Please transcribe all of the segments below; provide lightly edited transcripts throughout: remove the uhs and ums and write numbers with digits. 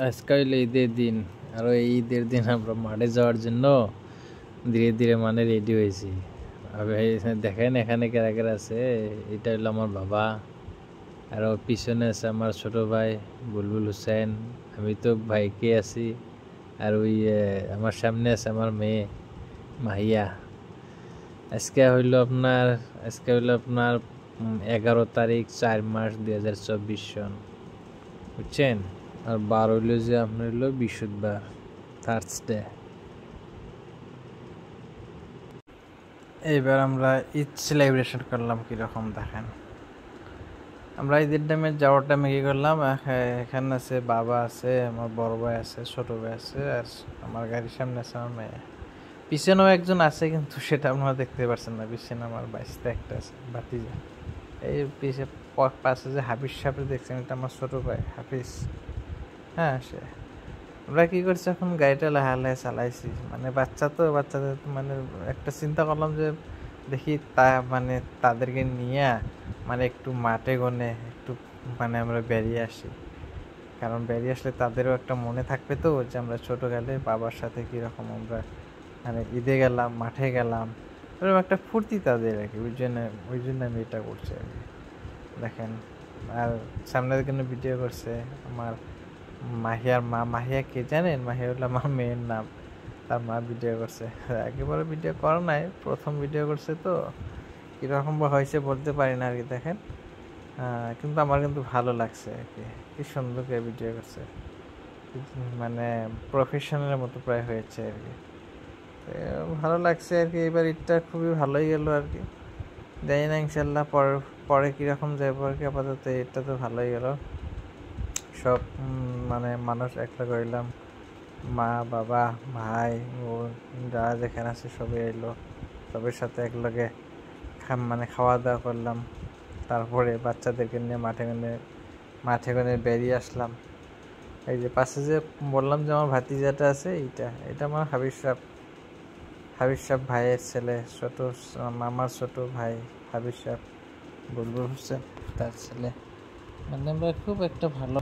আজকে হইলো ঈদের দিন, আর এই ঈদের দিন আমরা মাঠে যাওয়ার জন্য ধীরে ধীরে মানে রেডি হয়েছি। দেখেন এখানে কারা কারা আছে। এটা হলো আমার বাবা, আর ওর পিছনে আছে আমার ছোট ভাই বুলবুল হুসেন, আমি তো ভাইকে আছি, আর ওই আমার সামনে আছে আমার মেয়ে মাহিয়া। আজকে হইলো আপনার 11 তারিখ 4 মাস 2024 সন, বুঝছেন। আর 12 হইলো যে আপনার হইলো বৃহস্পতিবার, থার্সডে। এইবার আমরা ঈদ সেলিব্রেশন করলাম কিরকম দেখেন। আমরা ঈদের টাইমে যাওয়ার টাইমে কি করলাম, এখানে আছে বাবা আছে, আমার বড় ভাই আছে, ছোট ভাই আছে, আর আমার গাড়ির সামনে আছে আমার মেয়ে। পিছনেও একজন আছে, কিন্তু সেটা আপনারা দেখতে পাচ্ছেন না। পিছনে আমার বাইসটা একটা আছে বাতিজা। এই পিছে পাশে যে হাফিজ সাহেব দেখছেন, এটা আমার ছোট ভাই হাফিজ। হ্যাঁ, সে আমরা কি করছি, এখন গাড়িটা লাহে চালাইছি, মানে বাচ্চাদের মানে একটা চিন্তা করলাম যে দেখি মানে তাদেরকে নিয়ে মানে একটু মাঠে গনে একটু মানে আমরা বেরিয়ে আসি। কারণ বেরিয়ে আসলে তাদেরও একটা মনে থাকবে তো, যে আমরা ছোটোকালে বাবার সাথে কীরকম আমরা মানে ঈদে গেলাম, মাঠে গেলাম, এরকম একটা ফুর্তি তাদের আর কি। ওই জন্য আমি এটা করছি আর কি। দেখেন, আর সামনের জন্য ভিডিও করছে আমার মাহিয়ার মা। মাহিয়া কে জানেন? মাহিয়া হলো আমার মেয়ের নাম। তার মা ভিডিও করছে, একেবারে ভিডিও করা নাই, প্রথম ভিডিও করছে তো কীরকম বা হয়েছে বলতে পারি না আর কি। দেখেন, কিন্তু আমার কিন্তু ভালো লাগছে আর কি, কি সুন্দর করে ভিডিও করছে, মানে প্রফেশনালের মতো প্রায় হয়েছে আর কি। ভালো লাগছে আর কি। এবার ঈদটা খুবই ভালোই গেল আর কি। জানি না ইনশাল্লাহ পরে কীরকম যাবো আর কি। আপাতত ঈদটা তো ভালোই গেল। সব মানে মানুষ একটা করলাম, মা বাবা ভাই বোন যারা যেখানে আছে সবাই এলো, সবার সাথে একলগে মানে খাওয়া দাওয়া করলাম। তারপরে বাচ্চাদেরকে নিয়ে মাঠে গনে বেরিয়ে আসলাম। এই যে পাশে যে বললাম যে আমার ভাতিজাটা আছে, এটা আমার হাবিব সাহেব ভাইয়ের ছেলে, আমার ছোট ভাই হাবিব সাহেব বুলবুল হোসেন তার ছেলে। মানে আমরা খুব একটা ভালো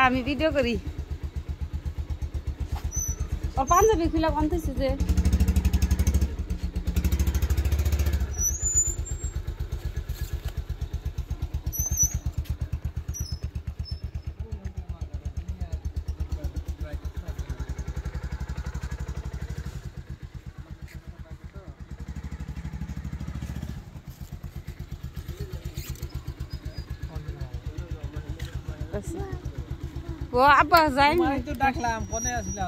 আমি ভিডিও করি। ওর পাঞ্জাবি খুলে বানতেছে যে ও আব্বা যাই তো ডাকলাম, কোনে আসলে